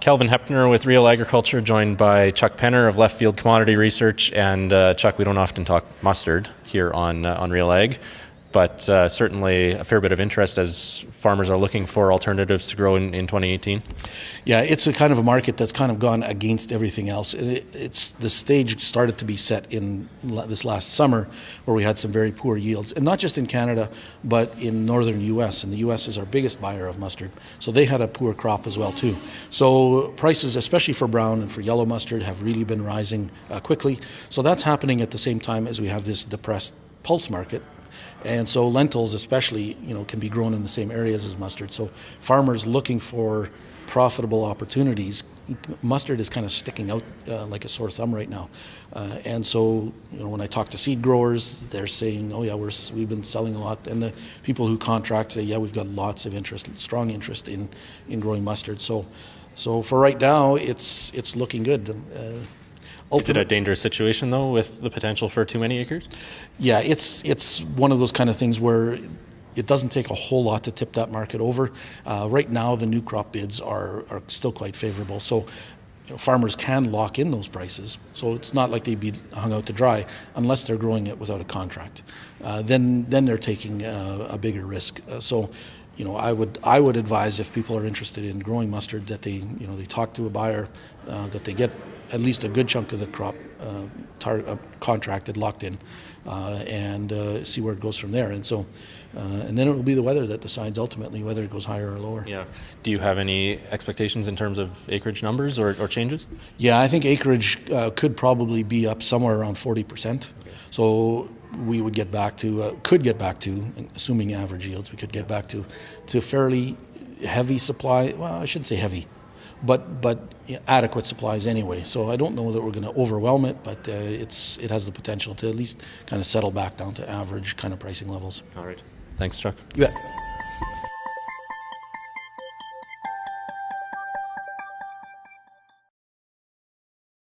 Kelvin Hepner with RealAgriculture, joined by Chuck Penner of LeftField Commodity Research. And Chuck, we don't often talk mustard here on Real Ag, but certainly a fair bit of interest as farmers are looking for alternatives to grow in 2018. Yeah, it's a kind of a market that's kind of gone against everything else. It's the stage started to be set in this last summer, where we had some very poor yields, and not just in Canada, but in northern U.S. And the U.S. is our biggest buyer of mustard, so they had a poor crop as well too. So prices, especially for brown and for yellow mustard, have really been rising quickly. So that's happening at the same time as we have this depressed pulse market. And so lentils especially, can be grown in the same areas as mustard. So farmers looking for profitable opportunities, mustard is kind of sticking out like a sore thumb right now. And so, when I talk to seed growers, they're saying, oh yeah, we've been selling a lot. And the people who contract say, yeah, we've got lots of interest, strong interest in growing mustard. So for right now, it's looking good. Is it a dangerous situation, though, with the potential for too many acres? Yeah, it's one of those kind of things where it doesn't take a whole lot to tip that market over. Right now, the new crop bids are still quite favorable. So farmers can lock in those prices. So it's not like they'd be hung out to dry unless they're growing it without a contract. Then they're taking a bigger risk. I would advise, if people are interested in growing mustard, that they talk to a buyer, that they get at least a good chunk of the crop contracted, locked in, and see where it goes from there. And then it will be the weather that decides ultimately whether it goes higher or lower. Yeah. Do you have any expectations in terms of acreage numbers or changes? Yeah, I think acreage could probably be up somewhere around 40%. Okay. So we would could get back to, assuming average yields, we could get back to fairly heavy supply. Well, I shouldn't say heavy, but adequate supplies anyway. So I don't know that we're going to overwhelm it, but it has the potential to at least kind of settle back down to average kind of pricing levels. All right. Thanks, Chuck. You bet.